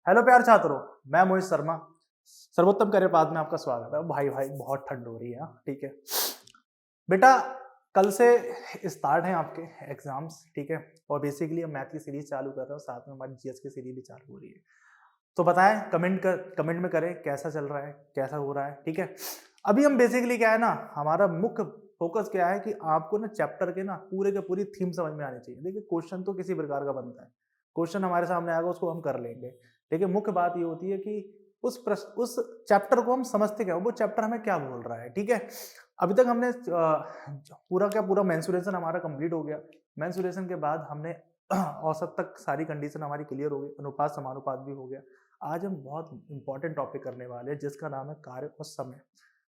Hello प्यार छात्रों, मैं मोहित शर्मा सर्वोत्तम करियर पाथ में आपका स्वागत है। भाई बहुत ठंड हो रही है ठीक है बेटा। कल से स्टार्ट है आपके एग्जाम्स, ठीक है। और बेसिकली हम मैथ की सीरीज चालू कर रहे हैं, साथ में हमारी जीएस की सीरीज भी चालू हो रही है। तो बताएं, कमेंट में करें कैसा चल रहा है, कैसा हो रहा है, ठीक है। अभी हम बेसिकली क्या है ना, हमारा मुख्य फोकस क्या है कि आपको ना चैप्टर के ना पूरे के पूरी थीम समझ में आनी चाहिए। देखिए क्वेश्चन तो किसी प्रकार का बनता है, क्वेश्चन हमारे सामने आएगा उसको हम कर लेंगे, लेकिन मुख्य बात ये होती है कि उस चैप्टर को हम समझते क्या, वो चैप्टर हमें क्या बोल रहा है, ठीक है। अभी तक हमने पूरा मेंसुरेशन हमारा कंप्लीट हो गया। मेंसुरेशन के बाद हमने औसत तक सारी कंडीशन हमारी क्लियर हो गई, अनुपात समानुपात भी हो गया। आज हम बहुत इंपॉर्टेंट टॉपिक करने वाले हैं जिसका नाम है कार्य और समय।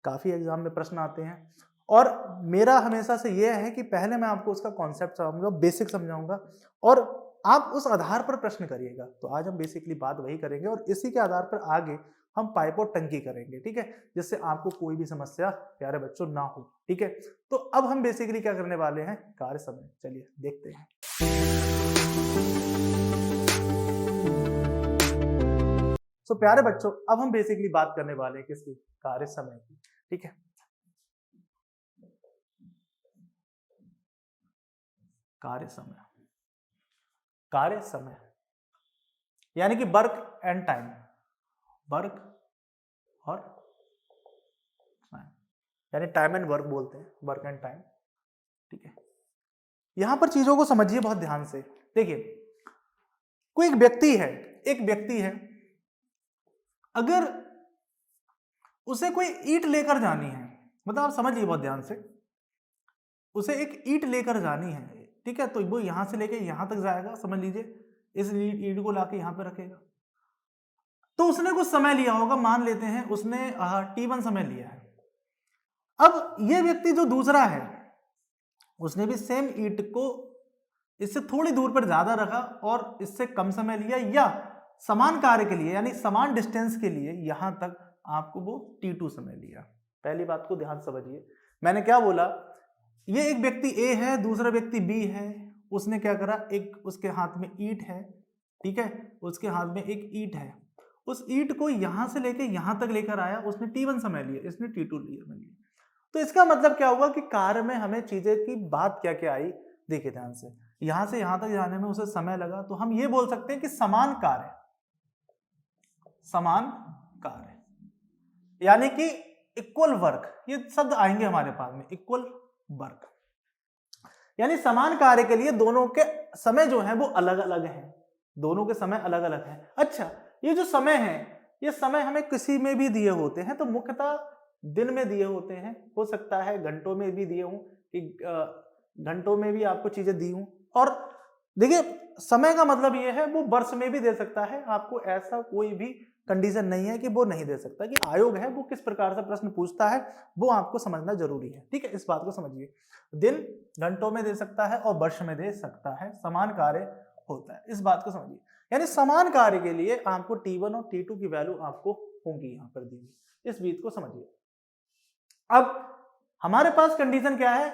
काफी एग्जाम में प्रश्न आते हैं और मेरा हमेशा से यह है कि पहले मैं आपको उसका कॉन्सेप्ट समझाऊंगा, बेसिक समझाऊंगा और आप उस आधार पर प्रश्न करिएगा। तो आज हम बेसिकली बात वही करेंगे और इसी के आधार पर आगे हम पाइप और टंकी करेंगे, ठीक है, जिससे आपको कोई भी समस्या प्यारे बच्चों ना हो, ठीक है। तो अब हम बेसिकली क्या करने वाले हैं, कार्य समय। चलिए देखते हैं। तो प्यारे बच्चों, अब हम बेसिकली बात करने वाले हैं किसकी, कार्य समय की, ठीक है। कार्य समय यानी कि वर्क एंड टाइम, वर्क और यानी टाइम एंड वर्क बोलते हैं, वर्क एंड टाइम, ठीक है। यहां पर चीजों को समझिए बहुत ध्यान से। देखिए कोई एक व्यक्ति है, अगर उसे कोई ईंट लेकर जानी है, मतलब आप समझिए बहुत ध्यान से, उसे एक ईंट लेकर जानी है, ठीक है। तो वो यहां से लेके यहां तक जाएगा, समझ लीजिए, इस ईंट को लाके यहां पे रखेगा। तो उसने कुछ समय लिया होगा, मान लेते हैं उसने T1 समय लिया है। अब ये व्यक्ति जो दूसरा है, उसने भी सेम ईंट को इससे थोड़ी दूर पर ज्यादा रखा और इससे कम समय लिया, या समान कार्य के लिए यानी समान डिस्टेंस के लिए यहां तक आपको वो T2 समय लिया। पहली बात को ध्यान समझिए, मैंने क्या बोला, ये एक व्यक्ति A है, दूसरा व्यक्ति B है। उसने क्या करा, एक उसके हाथ में ईंट है, ठीक है, उसके हाथ में एक ईंट है, उस ईंट को यहां से लेके यहां तक लेकर आया, उसने T1 समय लिया, इसने T2 लिया। तो इसका मतलब क्या हुआ कि कार्य में हमें चीजें की बात क्या क्या आई, देखिए ध्यान से, यहां से यहां तक जाने में उसे समय लगा, तो हम ये बोल सकते हैं कि समान कार्य यानी कि इक्वल वर्क, ये शब्द आएंगे हमारे पास में, इक्वल वर्क यानी समान कार्य के लिए दोनों के समय जो है वो अलग अलग हैं, दोनों के समय अलग अलग हैं। अच्छा, ये जो समय है, ये समय हमें किसी में भी दिए होते हैं, तो मुख्यतः दिन में दिए होते हैं, हो सकता है घंटों में भी दिए हों, कि घंटों में भी आपको चीजें दी हों। और देखिए समय का मतलब ये है, वो वर्ष में भी दे सकता है आपको, ऐसा कोई भी कंडीशन नहीं है कि वो नहीं दे सकता। कि आयोग है वो किस प्रकार से प्रश्न पूछता है वो आपको समझना जरूरी है, ठीक है। इस बात को समझिए, दिन घंटों में दे सकता है और वर्ष में दे सकता है, समान कार्य होता है, इस बात को समझिए। यानी समान कार्य के लिए आपको T1 और T2 की वैल्यू आपको होंगी यहां पर दी हुई, इस बात को समझिए। अब हमारे पास कंडीशन क्या है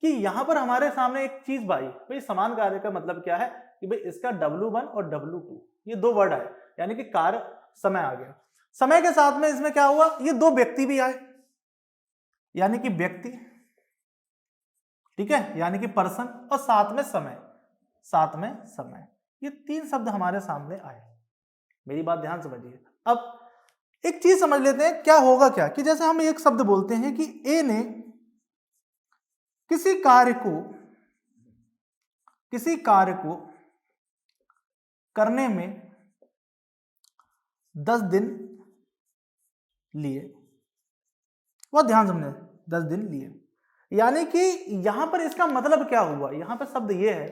कि यहां पर हमारे सामने एक चीज भाई समान कार्य का मतलब क्या है कि भाई इसका W1 और W2 ये दो वर्ड आए, यानी कि कार्य समय आ गया। समय के साथ में इसमें क्या हुआ, ये दो व्यक्ति भी आए, यानी कि व्यक्ति, ठीक है, यानी कि पर्सन, और साथ में समय, ये तीन शब्द हमारे सामने आए। मेरी बात ध्यान समझिए। अब एक चीज समझ लेते हैं, क्या होगा क्या कि जैसे हम एक शब्द बोलते हैं कि ए ने किसी कार्य को करने में 10 दिन लिए, बहुत ध्यान समझे, 10 दिन लिए। यानी कि यहां पर इसका मतलब क्या हुआ, यहां पर शब्द ये है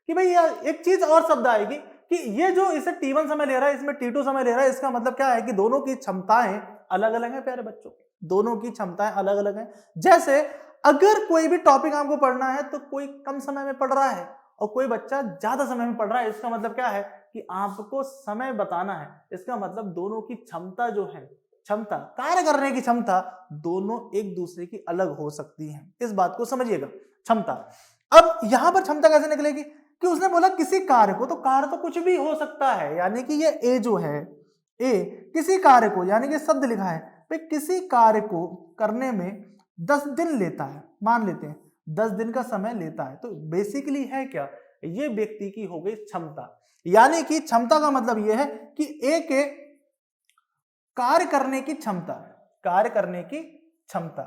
कि भाई एक चीज और शब्द आएगी कि ये जो इसे T1 समय ले रहा है, इसमें T2 समय ले रहा है, इसका मतलब क्या है कि दोनों की क्षमताएं अलग अलग हैं प्यारे बच्चों, दोनों की क्षमताएं अलग अलग हैं। जैसे अगर कोई भी टॉपिक आपको पढ़ना है तो कोई कम समय में पढ़ रहा है और कोई बच्चा ज्यादा समय में पढ़ रहा है, इसका मतलब क्या है कि आपको समय बताना है, इसका मतलब दोनों की क्षमता जो है, क्षमता कार्य करने की क्षमता, दोनों एक दूसरे की अलग हो सकती हैं, इस बात को समझिएगा, क्षमता। अब यहां पर क्षमता कैसे निकलेगी कि उसने बोला किसी कार्य को, तो कार्य तो कुछ भी हो सकता है, यानी कि ये ए जो है ए किसी कार्य को, यानी कि शब्द लिखा है भाई, किसी कार्य को करने में 10 दिन लेता है, मान लेते हैं 10 दिन का समय लेता है, तो बेसिकली है क्या, ये व्यक्ति की हो गई क्षमता। यानी कि क्षमता का मतलब यह है कि ए के कार्य करने की क्षमता, कार्य करने की क्षमता।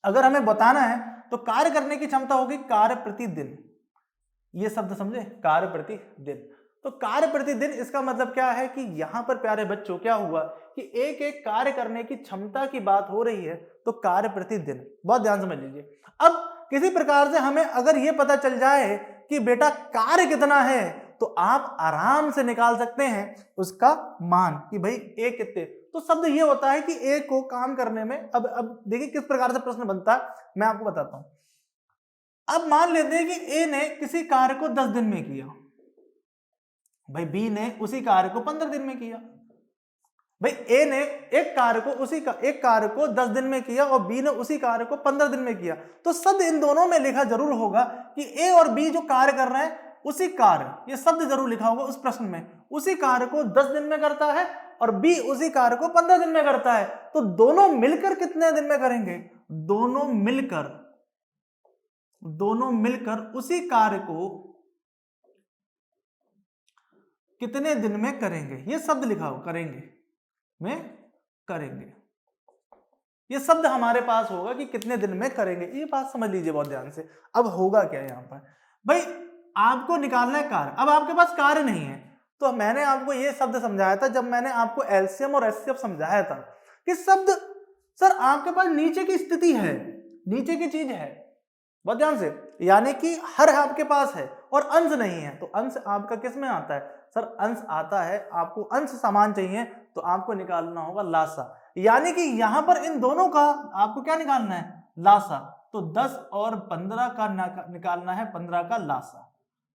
अगर हमें बताना है तो कार्य करने की क्षमता होगी कार्य प्रतिदिन, ये शब्द समझे, कार्य प्रतिदिन। तो कार्य प्रतिदिन इसका मतलब क्या है कि यहां पर प्यारे बच्चों क्या हुआ कि एक एक कार्य करने की क्षमता की बात हो रही है, तो कार्य प्रतिदिन, बहुत ध्यान समझ लीजिए। अब किसी प्रकार से हमें अगर यह पता चल जाए कि बेटा कार्य कितना है, तो आप आराम से निकाल सकते हैं उसका मान कि भाई ए कितने। तो शब्द ये होता है कि ए को काम करने में, अब देखिए किस प्रकार से प्रश्न बनता है, मैं आपको बताता हूं। अब मान लेते हैं कि ए ने किसी कार्य को 10 दिन में किया, भाई बी ने उसी कार्य को 15 दिन में किया। भाई ए ने एक कार्य को 10 दिन में किया और बी ने उसी कार्य को 15 दिन में किया, तो शब्द इन दोनों में लिखा जरूर होगा कि ए और बी जो कार्य कर रहे हैं उसी कार्य, ये शब्द जरूर लिखा होगा उस प्रश्न में, उसी कार्य को 10 दिन में करता है और बी उसी कार्य को 15 दिन में करता है। तो दोनों मिलकर कितने दिन में करेंगे, दोनों मिलकर उसी कार्य को कितने दिन में करेंगे, ये शब्द लिखा हो, करेंगे में करेंगे, ये शब्द हमारे पास होगा कि कितने दिन में करेंगे, ये बात समझ लीजिए बहुत ध्यान से। अब होगा क्या यहां पर, भाई आपको निकालना है कार्य, अब आपके पास कार्य नहीं है, तो मैंने आपको ये शब्द समझाया था जब मैंने आपको एलसीएम और एचसीएफ समझाया था कि शब्द सर आपके पास नीचे की स्थिति है, नीचे की चीज है, बहुत ध्यान से, यानी कि हर आपके पास है और अंश नहीं है, तो अंश आपका किस में आता है, सर अंश आता है, आपको अंश समान चाहिए तो आपको निकालना होगा लासा, यानी कि यहां पर इन दोनों का आपको क्या निकालना है, लासा। तो 10 और 15 का निकालना है 15 का लासा।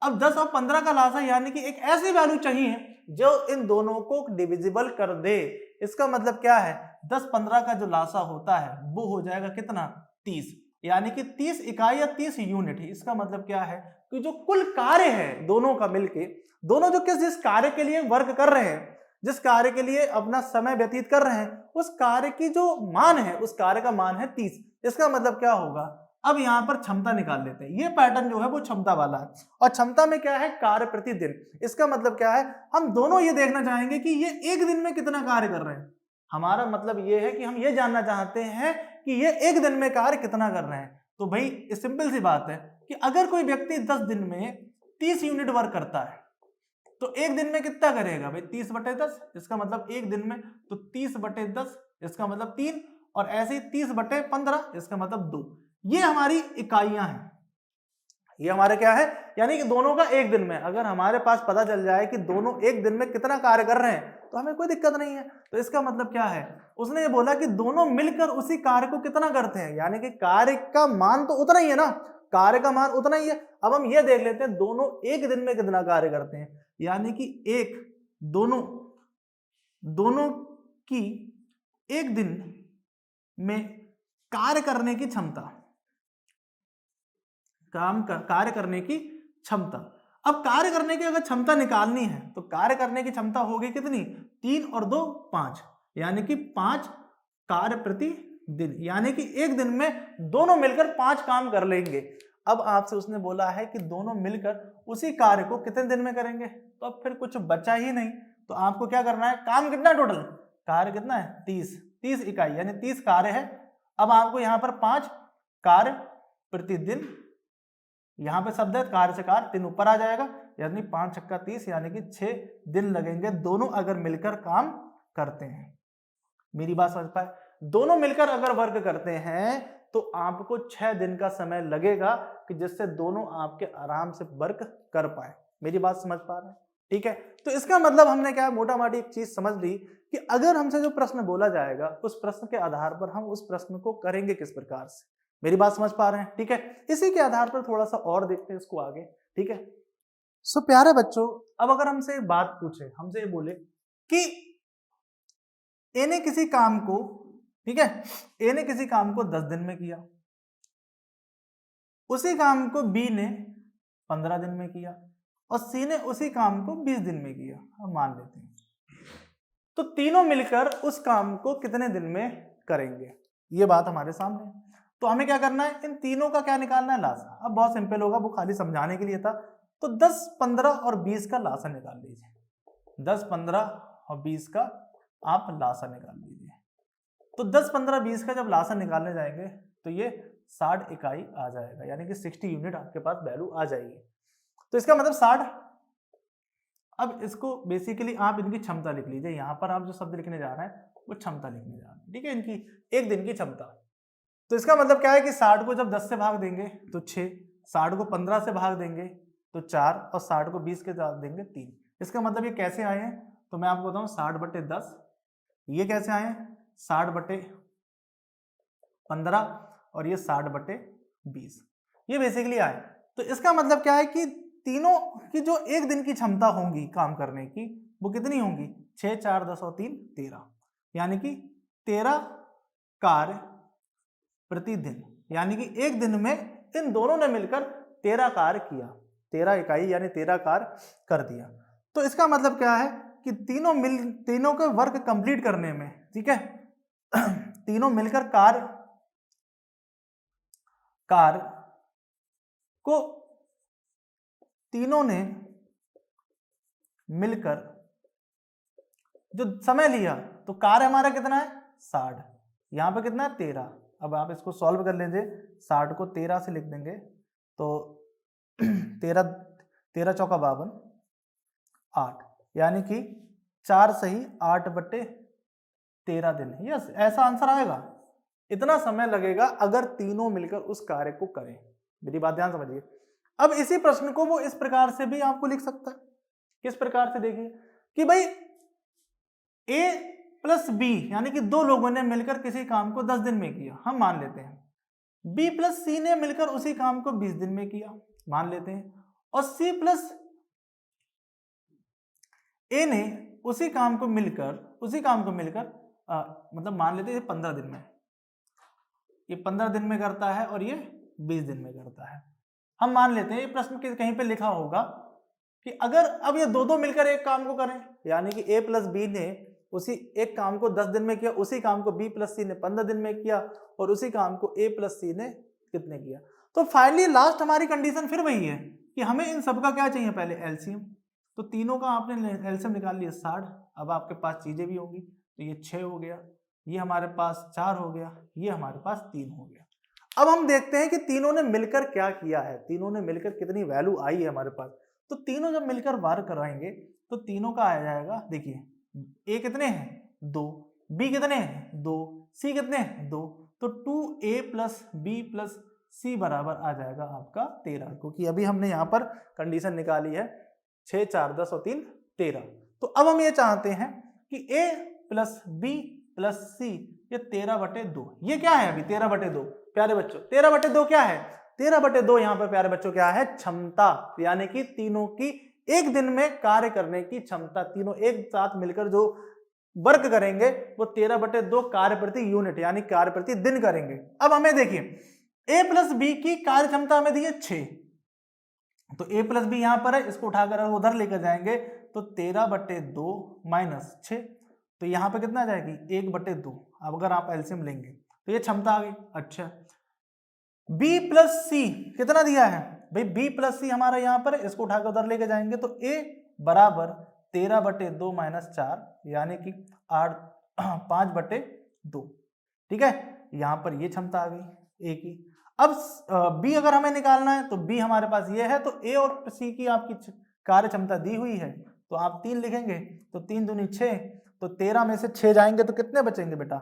अब 10 और 15 का लासा यानी कि एक ऐसी वैल्यू चाहिए जो इन दोनों को डिविजिबल कर दे। इसका मतलब क्या है, 10-15 का जो लासा होता है वो हो जाएगा कितना, 30, यानी कि 30 इकाई या 30 यूनिट। इसका मतलब क्या है कि जो कुल कार्य है दोनों का मिलके, दोनों जो जिस कार्य के लिए वर्क कर रहे हैं, जिस कार्य के लिए अपना समय व्यतीत कर रहे हैं, उस कार्य की जो मान है, उस कार्य का मान है 30। इसका मतलब क्या होगा, अब यहां पर क्षमता निकाल लेते हैं, ये पैटर्न जो है वो क्षमता वाला है, और क्षमता में क्या है, कार्य प्रतिदिन। इसका मतलब क्या है, हम दोनों ये देखना चाहेंगे कि ये एक दिन में कितना कार्य कर रहे हैं। हमारा मतलब ये है कि हम ये जानना चाहते हैं कि ये एक दिन में कार्य कितना कर रहे हैं। तो भाई सिंपल सी बात है कि अगर कोई व्यक्ति 10 दिन में 30 यूनिट वर्क करता है, तो एक दिन में कितना करेगा भाई, 30/10, इसका मतलब एक दिन में, तो 30/10 इसका मतलब 3, और ऐसे ही 30/15 इसका मतलब 2। ये हमारी इकाइयां हैं, ये हमारे क्या है, यानी कि दोनों का एक दिन में, अगर हमारे पास पता चल जाए कि दोनों एक दिन में कितना कार्य कर रहे हैं तो हमें कोई दिक्कत नहीं है। तो इसका मतलब क्या है, उसने ये बोला कि दोनों मिलकर उसी कार्य को कितना करते हैं, यानी कि कार्य का मान तो उतना ही है ना, कार्य का मान उतना ही है। अब हम ये देख लेते हैं दोनों एक दिन में कितना कार्य करते हैं, यानी कि दोनों की एक दिन में कार्य करने की क्षमता, कार्य करने की क्षमता। अब कार्य करने की अगर क्षमता निकालनी है तो कार्य करने की क्षमता होगी कितनी, 3 और 2 5, यानी कि 5 कार्य प्रति दिन, यानी कि एक दिन में दोनों मिलकर 5 काम कर लेंगे। अब आपसे उसने बोला है कि दोनों मिलकर उसी कार्य को कितने दिन में करेंगे, तो अब फिर कुछ बचा ही नहीं, तो आपको क्या करना है, काम कितना टोटल, कार्य कितना है 30 इकाई, यानी 30 कार्य है। अब आपको यहां पर 5 कार्य प्रतिदिन, यहां पे शब्द है कार्य से कार्य, 3 ऊपर आ जाएगा, यानी 5 छक्का 30, यानी कि 6 दिन लगेंगे दोनों अगर मिलकर काम करते हैं। मेरी बात समझ पाए, दोनों मिलकर अगर वर्क करते हैं तो आपको 6 दिन का समय लगेगा कि जिससे दोनों आपके आराम से वर्क कर पाए। मेरी बात समझ पा रहे हैं, ठीक है। तो इसका मतलब हमने क्या मोटा मोटी एक चीज समझ ली कि अगर हमसे जो प्रश्न बोला जाएगा उस प्रश्न के आधार पर हम उस प्रश्न को करेंगे किस प्रकार से। मेरी बात समझ पा रहे हैं, ठीक है। इसी के आधार पर थोड़ा सा और देखते हैं इसको आगे, ठीक है। सो प्यारे बच्चों, अब अगर हमसे एक बात पूछे, हमसे ये बोले कि ए ने किसी काम को, ठीक है, ए ने किसी काम को 10 दिन में किया, उसी काम को बी ने 15 दिन में किया, और सी ने उसी काम को 20 दिन में किया। अब मान लेते हैं तो तीनों मिलकर उस काम को कितने दिन में करेंगे, ये बात हमारे सामने है। तो हमें क्या करना है, इन तीनों का क्या निकालना है, लासा। अब बहुत सिंपल होगा, वो खाली समझाने के लिए था। तो 10, 15 और 20 का लासा निकाल लीजिए। 10, 15 और 20 का आप लासा निकाल लीजिए। तो 10, 15, 20 का जब लासा निकालने जाएंगे तो ये 60 इकाई आ जाएगा, यानी कि 60 यूनिट आपके पास वैल्यू आ जाएगी। तो इसका मतलब 60। अब इसको बेसिकली आप इनकी क्षमता लिख लीजिए। यहां पर आप जो शब्द लिखने जा रहे हैं वो क्षमता लिखने जा रहे हैं, ठीक है, इनकी एक दिन की क्षमता। तो इसका मतलब क्या है कि 60 को जब 10 से भाग देंगे तो 6, 60 को 15 से भाग देंगे तो 4 और 60 को 20 के साथ देंगे 3। इसका मतलब ये कैसे आए हैं, तो मैं आपको बताऊं 60/10। ये कैसे आए हैं, 60/15 और ये 60/20, ये बेसिकली आए। तो इसका मतलब क्या है कि तीनों की जो एक दिन की क्षमता होंगी काम करने की वो कितनी होंगी, 6, 4, 10 और 3, 13, यानी कि 13 कार्य प्रतिदिन, यानी कि एक दिन में इन दोनों ने मिलकर 13 कार्य किया, 13 इकाई यानी 13 कार्य कर दिया। तो इसका मतलब क्या है कि तीनों का वर्क कंप्लीट करने में, ठीक है, तीनों मिलकर कार्य को तीनों ने मिलकर जो समय लिया, तो कार्य हमारा कितना है 60, यहां पे कितना है 13। अब आप इसको सॉल्व कर लीजिए, 60 को 13 से लिख देंगे तो 13 चौका 52, 8, यानी कि 4 सही 8/13 दिन। यस, ऐसा आंसर आएगा। इतना समय लगेगा अगर तीनों मिलकर उस कार्य को करें। मेरी बात ध्यान समझिए। अब इसी प्रश्न को वो इस प्रकार से भी आपको लिख सकता है। किस प्रकार से, देखिए कि भाई A + B यानी कि दो लोगों ने मिलकर किसी काम को 10 दिन में किया, हम मान लेते हैं। B + C ने मिलकर उसी काम को 20 दिन में किया, मान लेते हैं। और C + A ने उसी काम को मिलकर मतलब मान लेते हैं 15 दिन में, ये 15 दिन में करता है और ये 20 दिन में करता है। हम मान लेते हैं ये प्रश्न कहीं पे लिखा होगा कि अगर अब ये दो मिलकर एक काम को करें, यानी कि A + B ने उसी एक काम को 10 दिन में किया, उसी काम को B + C ने 15 दिन में किया, और उसी काम को A + C ने कितने किया। तो फाइनली लास्ट हमारी कंडीशन फिर वही है कि हमें इन सबका क्या चाहिए, पहले एलसीएम। तो तीनों का आपने एलसीएम निकाल लिया 60। अब आपके पास चीजें भी होंगी, तो ये 6 हो गया, ये हमारे पास 4 हो गया, ये हमारे पास 3 हो गया। अब हम देखते हैं कि तीनों ने मिलकर क्या किया है, तीनों ने मिलकर कितनी वैल्यू आई है हमारे पास। तो तीनों जब मिलकर वार कराएंगे तो तीनों का आ जाएगा, देखिए A कितने हैं 2, B कितने हैं 2, C कितने हैं 2, तो 2A + B + C बराबर आ जाएगा आपका 13, क्योंकि अभी हमने यहाँ पर कंडीशन निकाली है 6, 4, 10 और 3, 13। तो अब हम ये चाहते हैं कि A + B + C ये 13/2, ये क्या है अभी 13/2 प्यारे बच्चों, 13/2 क्या है, 13/2 यहाँ पर प्यारे बच्चों क्या है, क्षमता, यानी कि तीनों की एक दिन में कार्य करने की क्षमता। तीनों एक साथ मिलकर जो वर्क करेंगे वो 13/2 कार्य प्रति यूनिट यानी कार्य प्रति दिन करेंगे। अब हमें देखिए A + B की कार्य क्षमता हमें दी है 6, तो A + B यहां पर है, इसको उठाकर उधर लेकर जाएंगे तो 13/2 - 6, तो यहां पे कितना आ जाएगी 1/2। अब अगर आप एलसीएम लेंगे तो ये क्षमता आ गई। अच्छा, B + C कितना दिया है भाई, B + C हमारा यहां पर, इसको उठाकर उधर लेके जाएंगे तो A बराबर 13/2 - 4 यानी कि 5/2, ठीक है, यहां पर ये क्षमता आ गई A की। अब B अगर हमें निकालना है तो B हमारे पास ये है, तो A और C की आपकी कार्य क्षमता दी हुई है, तो आप 3 लिखेंगे, तो 3 दूनी 6, तो 13 में से 6 जाएंगे तो कितने बचेंगे बेटा,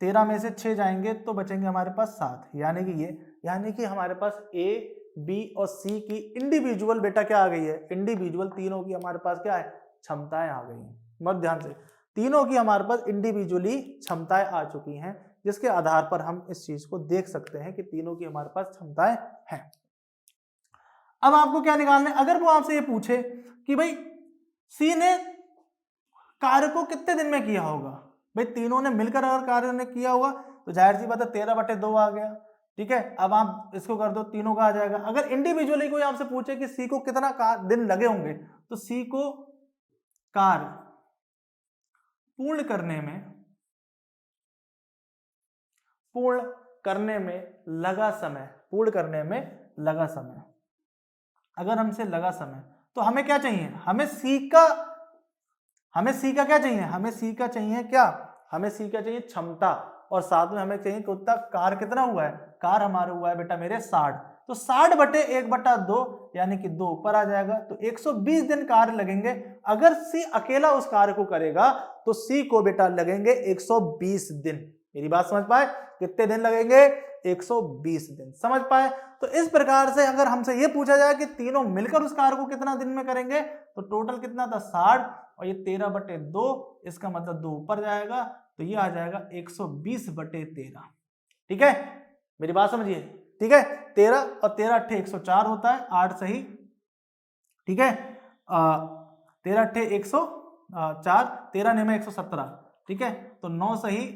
13 में से 6 जाएंगे तो बचेंगे हमारे पास 7, यानी कि ये, यानी कि हमारे पास A, B और C की इंडिविजुअल बेटा क्या आ गई है, इंडिविजुअल तीनों की हमारे पास क्या है, क्षमताएं आ गई हैं। मत ध्यान से, तीनों की हमारे पास इंडिविजुअली क्षमताएं आ चुकी हैं, जिसके आधार पर हम इस चीज को देख सकते हैं कि तीनों की हमारे पास क्षमताएं हैं। अब आपको क्या निकालना है, अगर वो आपसे ये पूछे कि भाई C ने कार्य को कितने दिन में किया होगा, भाई तीनों ने मिलकर अगर कार्य ने किया होगा तो जाहिर सी बात है 13/2 आ गया, ठीक है। अब आप इसको कर दो, तीनों का आ जाएगा। अगर इंडिविजुअली कोई आपसे पूछे कि सी को कितना दिन लगे होंगे, तो सी को कार्य पूर्ण करने में लगा समय, अगर हमसे लगा समय, तो हमें क्या चाहिए, हमें सी का क्या चाहिए, हमें सी का चाहिए क्या, हमें सी का चाहिए क्षमता, और साथ में हमें चाहिए कितना कार, कितना हुआ है, कार हमारा हुआ है बेटा मेरे 60, तो 60 बटे 1/2 यानी कि 2 ऊपर आ जाएगा, तो 120 दिन कार्य लगेंगे। अगर सी अकेला उस कार्य को करेगा तो सी को बेटा लगेंगे 120 दिन। मेरी बात समझ पाए, कितने दिन लगेंगे, 120 दिन, समझ पाए। तो इस प्रकार से अगर हमसे यह पूछा जाए कि तीनों मिलकर उस कार्य को कितना दिन में करेंगे, तो टोटल कितना था 60, और ये 13/2, इसका मतलब 2 ऊपर जाएगा, तो ये आ जाएगा 120/13। ठीक है, मेरी बात समझिए, ठीक है। 13 और 13 अट्ठे 104 होता है, 8 सही, ठीक है। 13 अट्ठे 104, 13 ने में 117, ठीक है, तो 9 सही,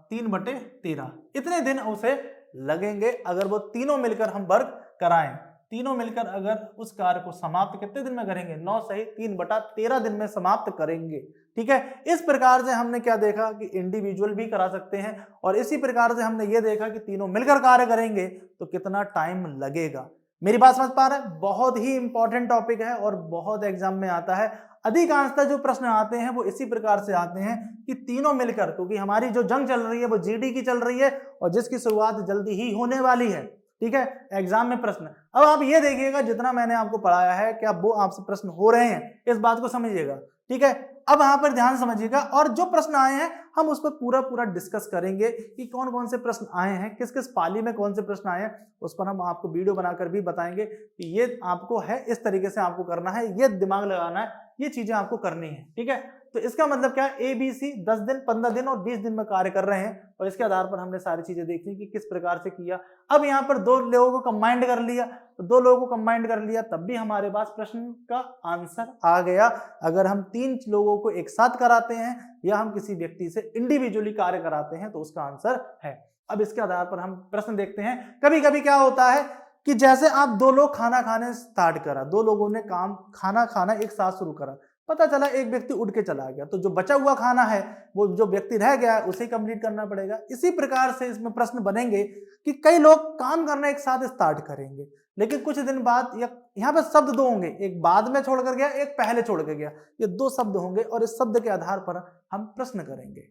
3/13, इतने दिन उसे लगेंगे अगर वो तीनों मिलकर हम वर्क कराएं। तीनों मिलकर अगर उस कार्य को समाप्त कितने दिन में करेंगे, 9 सही 3/13 दिन में समाप्त करेंगे। ठीक है, इस प्रकार से हमने क्या देखा कि इंडिविजुअल भी करा सकते हैं, और इसी प्रकार से हमने ये देखा कि तीनों मिलकर कार्य करेंगे तो कितना टाइम लगेगा। मेरी बात समझ पा रहे हैं, बहुत ही इंपॉर्टेंट टॉपिक है और बहुत एग्जाम में आता है। अधिकांशतः जो प्रश्न आते हैं वो इसी प्रकार से आते हैं कि तीनों मिलकर, क्योंकि हमारी जो जंग चल रही है वो जीडी की चल रही है और जिसकी शुरुआत जल्दी ही होने वाली है। ठीक है, एग्जाम में प्रश्न, अब आप ये देखिएगा जितना मैंने आपको पढ़ाया है क्या वो आपसे प्रश्न हो रहे हैं, इस बात को समझिएगा। ठीक है, अब यहां पर ध्यान समझिएगा, और जो प्रश्न आए हैं हम उस पर पूरा डिस्कस करेंगे कि कौन कौन से प्रश्न आए हैं, किस किस पाली में कौन से प्रश्न आए हैं, उस पर हम आपको वीडियो बनाकर भी बताएंगे कि ये आपको है, इस तरीके से आपको करना है, ये दिमाग लगाना है, ये चीजें आपको करनी है। ठीक है, तो इसका मतलब क्या है, ABC 10 दिन, 15 दिन और 20 दिन में कार्य कर रहे हैं, और इसके आधार पर हमने सारी चीजें देखी कि किस प्रकार से किया। अब यहाँ पर 2 लोगों को कंबाइंड कर लिया, तो 2 लोगों को कंबाइंड कर लिया, तब भी हमारे पास प्रश्न का आंसर आ गया। अगर हम 3 लोगों को एक साथ कराते हैं या हम किसी व्यक्ति से इंडिविजुअली कार्य कराते हैं तो उसका आंसर है। अब इसके आधार पर हम प्रश्न देखते हैं। कभी कभी क्या होता है कि जैसे आप 2 लोग खाना खाने स्टार्ट करा, 2 लोगों ने खाना खाना एक साथ शुरू करा, पता चला एक व्यक्ति उठ के चला गया, तो जो बचा हुआ खाना है वो जो व्यक्ति रह गया है उसे कंप्लीट करना पड़ेगा। इसी प्रकार से इसमें प्रश्न बनेंगे कि कई लोग काम करना एक साथ स्टार्ट करेंगे, लेकिन कुछ दिन बाद यहाँ पे शब्द 2 होंगे, एक बाद में छोड़कर गया, एक पहले छोड़ कर गया, ये 2 शब्द होंगे और इस शब्द के आधार पर हम प्रश्न करेंगे।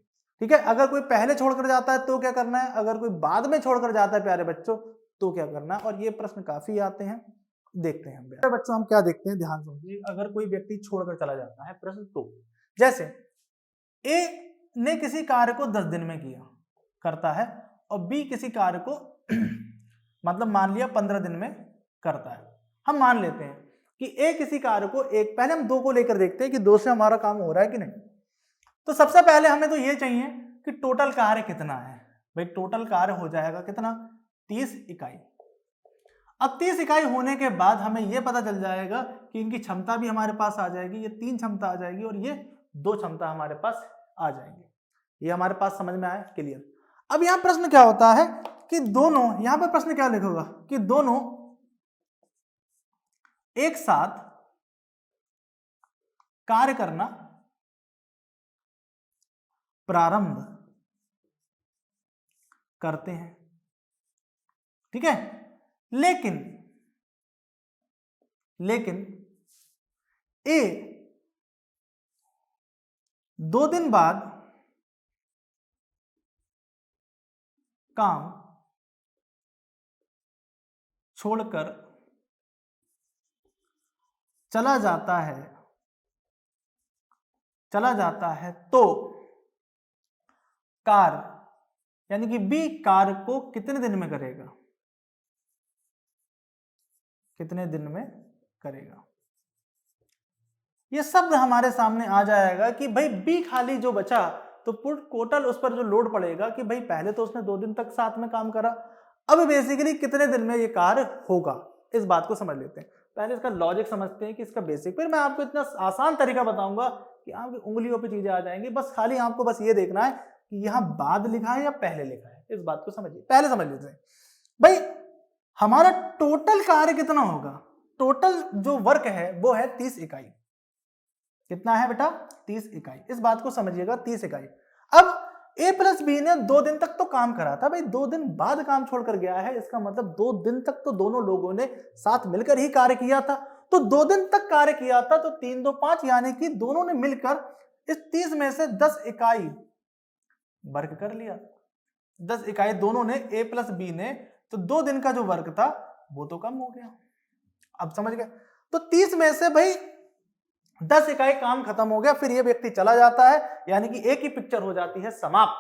ठीक है, अगर कोई पहले छोड़कर जाता है तो क्या करना है, अगर कोई बाद में छोड़कर जाता है प्यारे बच्चों तो क्या करना है, और ये प्रश्न काफी आते हैं, देखते हैं हम बच्चों हम क्या देखते हैं, ध्यान समझिए। अगर कोई व्यक्ति छोड़कर चला जाता है प्रश्न, तो जैसे ए ने किसी कार्य को 10 दिन में किया करता है और बी किसी कार्य को मतलब मान लिया 15 दिन में करता है। हम मान लेते हैं कि ए किसी कार्य को पहले हम 2 को लेकर देखते हैं कि 2 से हमारा काम हो रहा है कि नहीं। तो सबसे पहले हमें तो ये चाहिए कि टोटल कार्य कितना है। भाई टोटल कार्य हो जाएगा कितना, 30 इकाई। अब 30 इकाई होने के बाद हमें यह पता चल जाएगा कि इनकी क्षमता भी हमारे पास आ जाएगी, ये 3 क्षमता आ जाएगी और ये 2 क्षमता हमारे पास आ जाएंगे। ये हमारे पास समझ में आया, क्लियर। अब यहां प्रश्न क्या होता है कि दोनों, यहां पर प्रश्न क्या लिखोगा कि दोनों एक साथ कार्य करना प्रारंभ करते हैं। ठीक है, लेकिन ए 2 दिन बाद काम छोड़कर चला जाता है तो कार्य यानी कि बी कार्य को कितने दिन में करेगा, कितने दिन में करेगा। ये शब्द हमारे सामने आ जाएगा कि भाई बी खाली जो बचा तो टोटल उस पर जो लोड पड़ेगा कि भाई पहले तो उसने 2 दिन तक साथ में काम करा, अब बेसिकली कितने दिन में ये कार्य होगा, इस बात को समझ लेते हैं। पहले इसका लॉजिक समझते हैं कि इसका बेसिक, फिर मैं आपको इतना आसान तरीका बताऊंगा कि आपकी उंगलियों पे चीजें आ जाएंगी। बस खाली आपको बस ये देखना है कि यहां बाद लिखा है या पहले लिखा है, इस बात को समझिए। पहले समझ लीजिए भाई हमारा टोटल कार्य कितना होगा, टोटल जो वर्क है वो है 30 इकाई। कितना है बेटा 30 इकाई। इस बात को समझिएगा 30 इकाई। अब a प्लस बी ने 2 दिन तक तो काम करा था भाई, 2 दिन बाद काम छोड़कर गया है, इसका मतलब 2 दिन तक तो दोनों लोगों ने साथ मिलकर ही कार्य किया था। तो 2 दिन तक कार्य किया था, तो 3 2 5 यानी कि दोनों ने मिलकर इस 30 में से 10 इकाई वर्क कर लिया। 10 इकाई दोनों ने a प्लस बी ने, तो 2 दिन का जो वर्क था वो तो कम हो गया। अब समझ गए? तो 30 में से भाई 10 इकाई काम खत्म हो गया, फिर ये व्यक्ति चला जाता है, यानी कि एक ही पिक्चर हो जाती है समाप्त।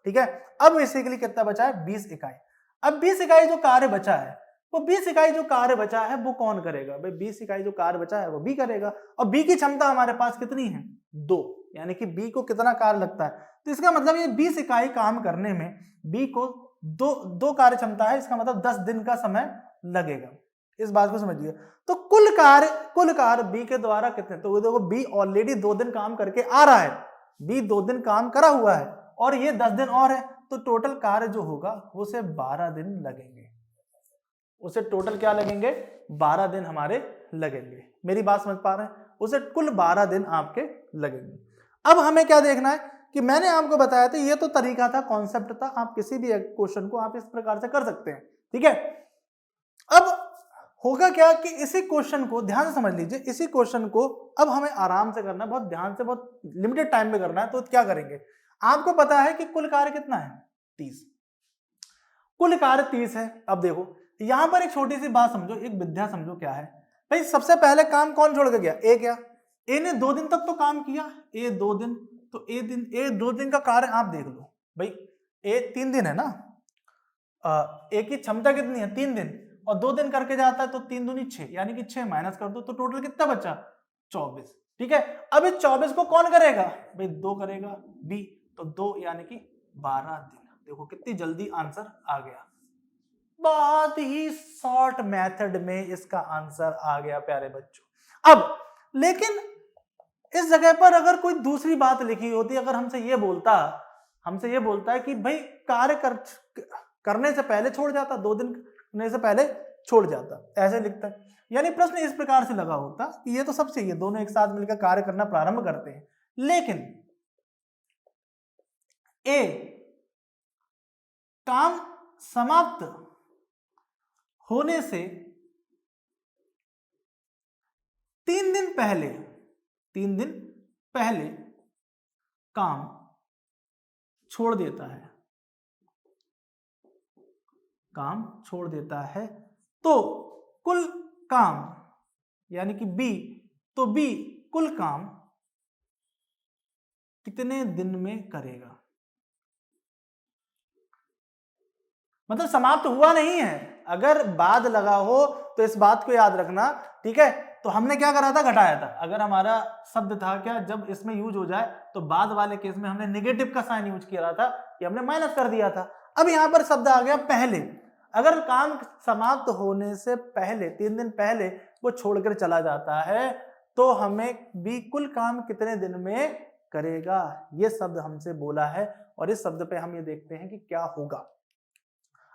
ठीक है, अब बेसिकली कितना बचा है 20 इकाई। अब 20 इकाई जो कार्य बचा है, वो 20 इकाई जो कार्य बचा है वो कौन करेगा भाई? 20 इकाई जो कार्य बचा है वो बी करेगा, और बी की क्षमता हमारे पास कितनी है 2, यानी कि बी को कितना कार्य लगता है, तो इसका मतलब ये 20 इकाई काम करने में बी को दो कार्य क्षमता है, इसका मतलब 10 दिन का समय लगेगा। इस बात को समझिए। तो कुल कार्य बी के द्वारा कितने, तो देखो बी ऑलरेडी 2 दिन काम करके आ रहा है, बी 2 दिन काम करा हुआ है और ये 10 दिन और है, तो टोटल कार्य जो होगा उसे 12 दिन लगेंगे। उसे टोटल क्या लगेंगे 12 दिन हमारे लगेंगे। मेरी बात समझ पा रहे हैं? उसे कुल 12 दिन आपके लगेंगे। अब हमें क्या देखना है कि मैंने आपको बताया था, ये तो तरीका था, कॉन्सेप्ट था, आप किसी भी क्वेश्चन को आप इस प्रकार से कर सकते हैं। ठीक है, अब होगा क्या कि इसी क्वेश्चन को ध्यान से समझ लीजिए, इसी क्वेश्चन को अब हमें आराम से करना है, बहुत ध्यान से, बहुत लिमिटेड टाइम में करना है। तो क्या करेंगे, आपको पता है कि कुल कार्य कितना है 30, कुल कार्य 30 है। अब देखो यहां पर एक छोटी सी बात समझो, एक विद्या समझो, क्या है भाई, सबसे पहले काम कौन छोड़ के गया? ए गया। ए ने 2 दिन तक तो काम किया, ए 2 दिन, तो ए 2 दिन का कार्य आप देख लो भाई, ए 3 दिन है ना, ए की क्षमता कितनी है 3 दिन, और 2 दिन करके जाता है, तो 3 दूनी 6, यानी कि 6 माइनस कर दो, तो टोटल कितना बचा 24। ठीक है, अब इस 24 को कौन करेगा भाई? 2 करेगा बी, तो 2 यानी कि 12 दिन। देखो कितनी जल्दी आंसर आ गया, बहुत ही शॉर्ट मेथड में इसका आंसर आ गया प्यारे बच्चों। अब लेकिन इस जगह पर अगर कोई दूसरी बात लिखी होती, अगर हमसे ये बोलता है कि भाई कार्य करने से पहले छोड़ जाता, 2 दिन करने से पहले छोड़ जाता, ऐसे लिखता है, यानी प्रश्न इस प्रकार से लगा होता कि ये तो सब सही है, दोनों एक साथ मिलकर कार्य करना प्रारंभ करते हैं, लेकिन ए काम समाप्त होने से 3 दिन पहले काम छोड़ देता है, तो कुल काम यानी कि बी, तो बी कुल काम कितने दिन में करेगा? मतलब समाप्त हुआ नहीं है, अगर बाद लगा हो तो इस बात को याद रखना। ठीक है, तो हमने क्या करा था, घटाया था। अगर हमारा शब्द था क्या, जब इसमें यूज हो जाए तो बाद वाले केस में हमने नेगेटिव का साइन यूज किया था, कि हमने माइनस कर दिया था। अब यहां पर शब्द आ गया पहले, अगर काम समाप्त होने से पहले 3 दिन पहले वो छोड़कर चला जाता है, तो हमें भी कुल काम कितने दिन में करेगा, ये शब्द हमसे बोला है, और इस शब्द पे हम ये देखते हैं कि क्या होगा।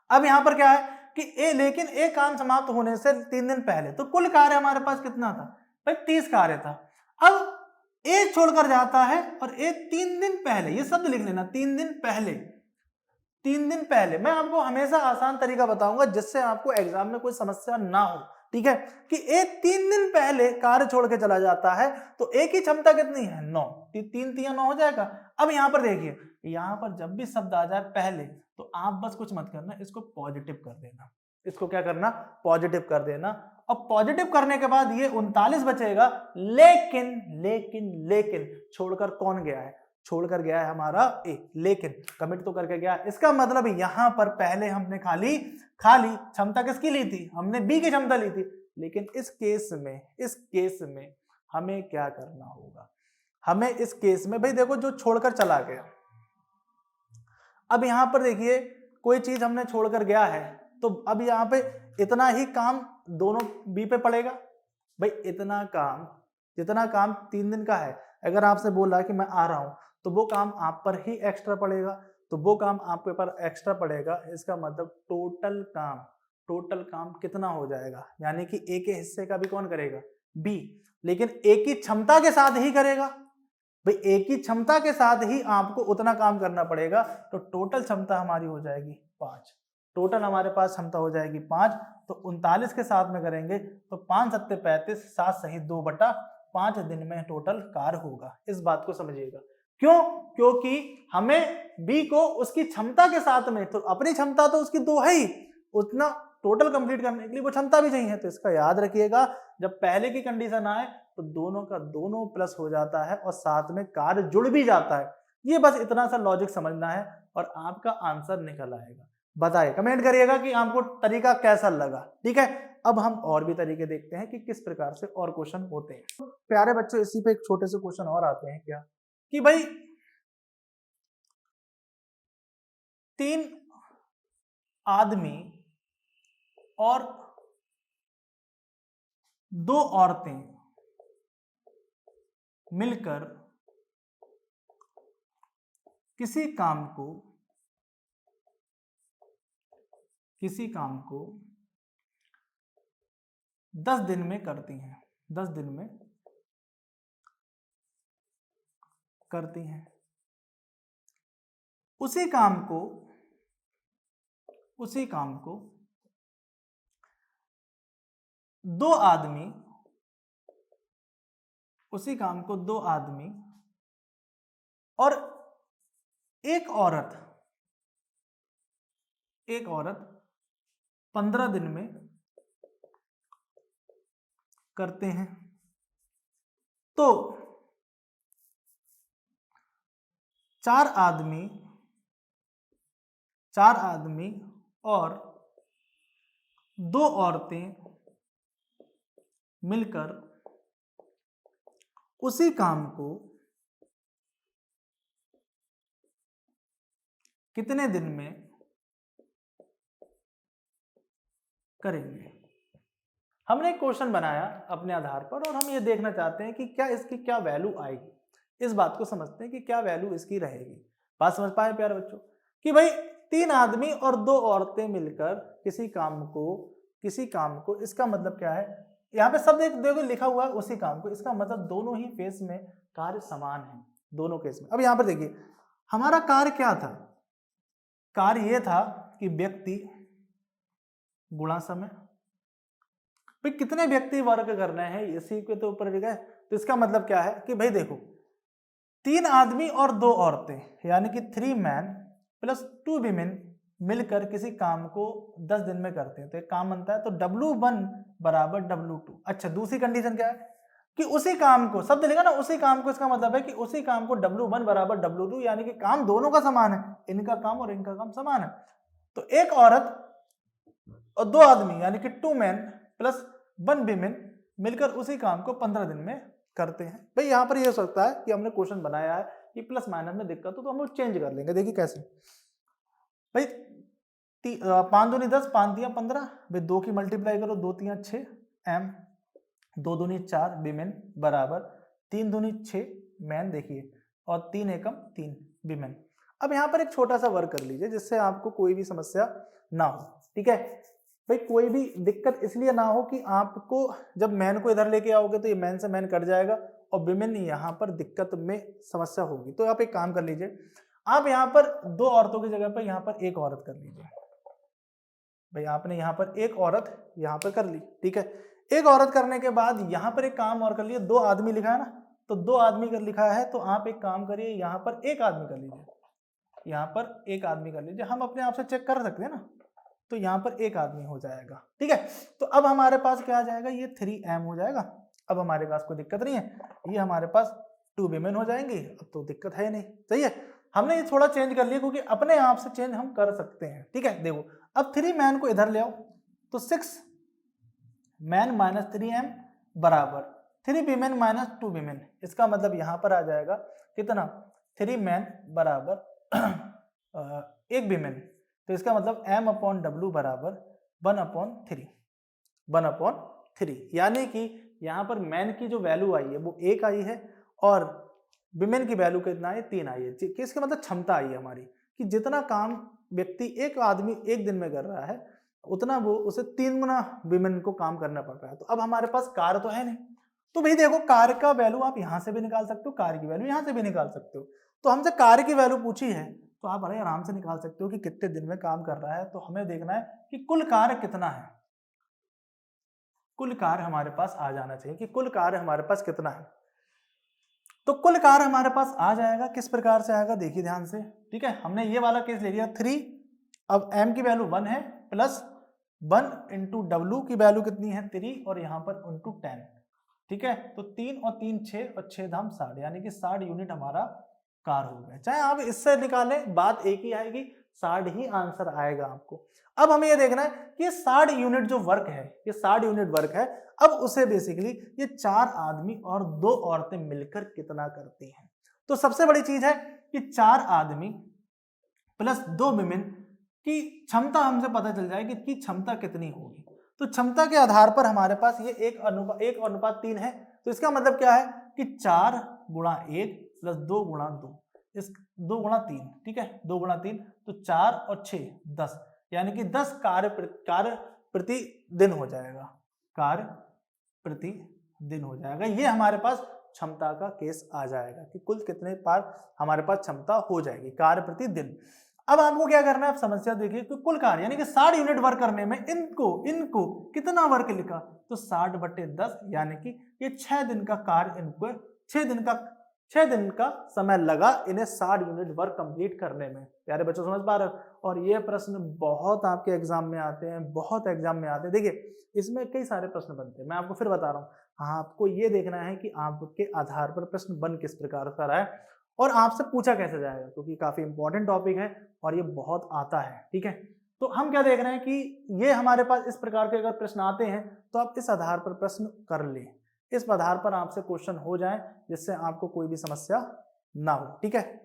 अब यहां पर क्या है कि लेकिन ए काम समाप्त होने से 3 दिन पहले, तो कुल कार्य हमारे पास कितना था भाई 30 कार्य था। अब ए छोड़कर जाता है और ए 3 दिन पहले, ये शब्द लिख लेना, 3 दिन पहले। मैं आपको हमेशा आसान तरीका बताऊंगा जिससे आपको एग्जाम में कोई समस्या ना हो। ठीक है, कि ए 3 दिन पहले कार्य छोड़ के चला जाता है, तो ए की क्षमता कितनी है 9, 3 3 9 हो जाएगा। अब यहां पर देखिए, यहां पर जब भी शब्द आ जाए पहले, तो आप बस कुछ मत करना, इसको पॉजिटिव कर देना। इसको क्या करना, पॉजिटिव कर देना। और पॉजिटिव करने के बाद ये 39 बचेगा, लेकिन छोड़कर कौन गया है? छोड़कर गया है हमारा ए, लेकिन कमिट तो करके गया। इसका मतलब यहां पर पहले हमने खाली क्षमता किसकी ली थी? हमने बी की क्षमता ली थी। लेकिन इस केस में हमें क्या करना होगा? हमें इस केस में भाई देखो, जो छोड़कर चला गया, अब यहां पर देखिए कोई चीज हमने छोड़कर गया है, तो अब यहां पे इतना ही काम दोनों बी पे पड़ेगा भाई। जितना काम 3 दिन का है, अगर आपसे बोला कि मैं आ रहा हूं, तो वो काम आप पर ही एक्स्ट्रा पड़ेगा, तो वो काम आपके ऊपर एक्स्ट्रा पड़ेगा। इसका मतलब टोटल काम कितना हो जाएगा, यानी कि ए के हिस्से का भी कौन करेगा? बी, लेकिन एक ही क्षमता के साथ ही करेगा भाई, एक ही क्षमता के साथ ही आपको उतना काम करना पड़ेगा, तो टोटल क्षमता हमारी हो जाएगी 5। टोटल हमारे पास क्षमता हो जाएगी 5, तो 39 के साथ में करेंगे तो 5 सत्ते 35, 7 सही 2/5 दिन में टोटल कार्य होगा। इस बात को समझिएगा। क्यों? क्योंकि हमें बी को उसकी क्षमता के साथ में, तो अपनी क्षमता तो उसकी 2 है ही, उतना टोटल कंप्लीट करने के लिए वो क्षमता भी चाहिए। तो इसका याद रखिएगा, जब पहले की कंडीशन आए तो दोनों का दोनों प्लस हो जाता है और साथ में कार्य जुड़ भी जाता है। ये बस इतना सा लॉजिक समझना है और आपका आंसर निकल आएगा। बताइए, कमेंट करिएगा कि आपको तरीका कैसा लगा। ठीक है, अब हम और भी तरीके देखते हैं कि किस प्रकार से और क्वेश्चन होते हैं। प्यारे बच्चों, इसी पे एक छोटे से क्वेश्चन और आते हैं क्या, कि भाई 3 आदमी और 2 औरतें मिलकर किसी काम को 10 दिन में करती हैं, 10 दिन में करती हैं। उसी काम को 2 आदमी, उसी काम को 2 आदमी और एक औरत 15 दिन में करते हैं। तो 4 आदमी और 2 औरतें मिलकर उसी काम को कितने दिन में करेंगे। हमने एक क्वेश्चन बनाया अपने आधार पर और हम ये देखना चाहते हैं कि क्या इसकी क्या वैल्यू आएगी। इस बात को समझते हैं कि क्या वैल्यू इसकी रहेगी। बात समझ पाए प्यारे बच्चों, कि भाई 3 आदमी और 2 औरतें मिलकर किसी काम को, इसका मतलब क्या है, यहाँ पे सब देखो लिखा हुआ है उसी काम को, इसका मतलब दोनों ही फेस में कार्य समान है, दोनों केस में। अब यहाँ पर देखिए, हमारा कार्य क्या था, कार्य यह था कि व्यक्ति गुणा समय, भाई कितने व्यक्ति वर्क करने हैं इसी के तो ऊपर लिखा है। तो इसका मतलब क्या है कि भाई देखो, 3 आदमी और 2 औरतें, यानी कि 3 मैन प्लस 2 वीमेन मिलकर किसी काम को 10 दिन में करते हैं, तो एक काम बनता है, तो W1 बराबर W2। अच्छा, दूसरी कंडीशन क्या है कि उसी काम को, शब्द लिखा ना उसी काम को, इसका मतलब है कि उसी काम को W1 बराबर W2, यानी कि काम दोनों का समान है, इनका काम और इनका काम समान है। तो एक औरत और 2 आदमी यानी कि 2 मैन प्लस 1 वीमेन मिलकर उसी काम को 15 दिन में करते हैं। भाई यहाँ पर यह हो सकता है कि हमने क्वेश्चन बनाया है कि प्लस माइनस में दिक्कत हो तो हम लोग चेंज कर लेंगे। देखिए कैसे, भाई 5 दूनी 10, 5 दिया 15, भाई 2 की मल्टीप्लाई करो, 2 तिया 6 एम, 2 दूनी 4 वीमेन बराबर 3 दूनी 6 मैन, देखिए, और 3 एकम 3 वीमेन। अब यहाँ पर एक छोटा सा वर्क कर लीजिए जिससे आपको कोई भी समस्या ना हो। ठीक है भाई, कोई भी दिक्कत इसलिए ना हो कि आपको जब मैन को इधर लेके आओगे तो ये मैन से मैन कट जाएगा और विमेन यहाँ पर दिक्कत में समस्या होगी। तो आप एक काम कर लीजिए, आप यहाँ पर 2 औरतों की जगह पर यहाँ पर एक औरत कर लीजिए। भाई आपने यहाँ पर एक औरत यहाँ पर कर ली, ठीक है। एक औरत करने के बाद यहाँ पर एक काम और कर लिए, 2 आदमी लिखा है ना, तो 2 आदमी कर लिखा है, तो आप एक काम करिए, यहाँ पर एक आदमी कर लीजिए, यहाँ पर एक आदमी कर लीजिए। हम अपने आप से चेक कर सकते हैं ना, तो यहाँ पर एक आदमी हो जाएगा। ठीक है, तो अब हमारे पास क्या आ जाएगा, ये 3m हो जाएगा। अब हमारे पास कोई दिक्कत नहीं है, ये हमारे पास 2 वीमेन हो जाएंगी, अब तो दिक्कत है नहीं। सही है, हमने ये थोड़ा चेंज कर लिया क्योंकि अपने आप से चेंज हम कर सकते हैं। ठीक है, देखो अब 3 मैन को इधर ले आओ, तो 6 मैन माइनस 3m बराबर 3 वीमेन माइनस 2 वीमेन। इसका मतलब यहाँ पर आ जाएगा कितना, 3 मैन बराबर 1 वीमेन। तो इसका मतलब m/w बराबर 1/3, यानी कि यहाँ पर मैन की जो वैल्यू आई है वो 1 आई है और विमेन की वैल्यू कितना है, 3 आई है। इसका मतलब क्षमता आई है हमारी कि जितना काम व्यक्ति एक आदमी एक दिन में कर रहा है उतना वो उसे 3 गुना विमेन को काम करना पड़ रहा है। तो अब हमारे पास कार्य तो है नहीं, तो भाई देखो कार्य का वैल्यू आप यहां से भी निकाल सकते हो, कार्य की वैल्यू यहां से भी निकाल सकते हो। तो हमसे कार्य की वैल्यू पूछी है तो आप बड़े आराम से निकाल सकते हो कि कितने दिन में काम कर रहा है। तो हमें देखना है कि कुल कार्य कितना है, कुल कार्य हमारे पास आ जाना चाहिए कि कुल कार्य हमारे पास कितना है। तो कुल कार्य हमारे पास आ जाएगा, किस प्रकार से आएगा देखिए ध्यान से, ठीक है। हमने ये वाला केस ले लिया 3, अब m की वैल्यू 1 है, प्लस 1 इंटू डब्ल्यू की वैल्यू कितनी है 3 और यहाँ पर इंटू 10, ठीक है। तो 3 और 3 6 और 6 धाम 60, यानी कि 60 यूनिट हमारा कार हो गया। चाहे आप इससे निकालें बात एक ही आएगी, 60 ही आंसर आएगा आपको। अब हमें ये देखना है कि 60 यूनिट जो वर्क है, ये 60 यूनिट वर्क है, अब उसे बेसिकली ये 4 आदमी और 2 औरतें मिलकर कितना करती हैं। तो सबसे बड़ी चीज है कि 4 आदमी प्लस 2 विमेन की क्षमता हमसे पता चल जाएगी कि क्षमता कितनी होगी। तो क्षमता के आधार पर हमारे पास ये 1:3 है। तो इसका मतलब क्या है कि 4 गुणा 1 प्लस 2 गुणा 2, इस 2 गुणा 3, ठीक है, 2 गुणा 3, तो 4 और 6 10, यानी कि 10 कार्य प्रति दिन हो जाएगा, कार्य प्रति दिन हो जाएगा। ये हमारे पास क्षमता का केस आ जाएगा कि कुल कितने बार हमारे पास क्षमता हो जाएगी कार्य प्रति दिन। अब आपको क्या करना है, आप समस्या देखिए कि कुल कार्य यानी कि 60 यूनिट वर्क करने में इनको कितना वर्क लिखा, तो 60/10, यानी कि ये 6 दिन का कार्य, इनको 6 दिन का समय लगा इन्हें 60 यूनिट वर्क कंप्लीट करने में। प्यारे बच्चों समझ पा रहे हो। और ये प्रश्न बहुत आपके एग्जाम में आते हैं, बहुत एग्जाम में आते हैं। देखिए इसमें कई सारे प्रश्न बनते हैं, मैं आपको फिर बता रहा हूँ। आपको ये देखना है कि आपके आधार पर प्रश्न बन किस प्रकार का रहा है और आपसे पूछा कैसे जाएगा, क्योंकि काफी इंपॉर्टेंट टॉपिक है और ये बहुत आता है, ठीक है। तो हम क्या देख रहे हैं कि ये हमारे पास इस प्रकार के अगर प्रश्न आते हैं तो आप इस आधार पर प्रश्न कर ले, इस आधार पर आपसे क्वेश्चन हो जाए जिससे आपको कोई भी समस्या ना हो, ठीक है।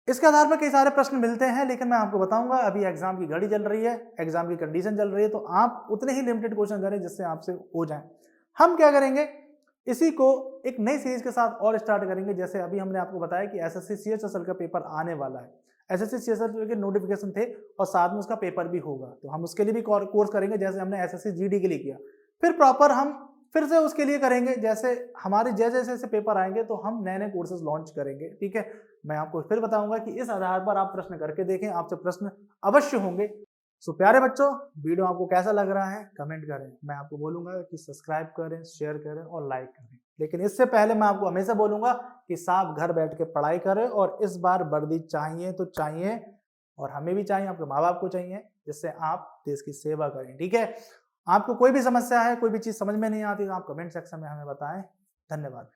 इसके आधार पर कई सारे प्रश्न मिलते हैं, लेकिन मैं आपको बताऊंगा अभी एग्जाम की घड़ी चल रही है, एग्जाम की कंडीशन चल रही है, तो आप उतने ही लिमिटेड क्वेश्चन करें जिससे आपसे हो जाए। हम क्या करेंगे, इसी को एक नई सीरीज के साथ और स्टार्ट करेंगे। जैसे अभी हमने आपको बताया कि एसएससी सीएचएसएल का पेपर आने वाला है, एसएससी सीएचएसएल के नोटिफिकेशन थे और साथ में उसका पेपर भी होगा, तो हम उसके लिए भी कोर्स करेंगे जैसे हमने एसएससी जीडी के लिए किया। फिर प्रॉपर हम फिर से उसके लिए करेंगे, जैसे हमारे जैसे जैसे पेपर आएंगे तो हम नए नए कोर्सेज लॉन्च करेंगे, ठीक है। मैं आपको फिर बताऊंगा कि इस आधार पर आप प्रश्न करके देखें, आपसे प्रश्न अवश्य होंगे। सो प्यारे बच्चों, वीडियो आपको कैसा लग रहा है कमेंट करें। मैं आपको बोलूंगा कि सब्सक्राइब करें, शेयर करें और लाइक करें, लेकिन इससे पहले मैं आपको हमेशा बोलूंगा कि साफ घर बैठ के पढ़ाई करें। और इस बार वर्दी चाहिए तो चाहिए, और हमें भी चाहिए, आपके माँ बाप को चाहिए, जिससे आप देश की सेवा करें, ठीक है। आपको कोई भी समस्या है, कोई भी चीज समझ में नहीं आती तो आप कमेंट सेक्शन में हमें बताएं। धन्यवाद।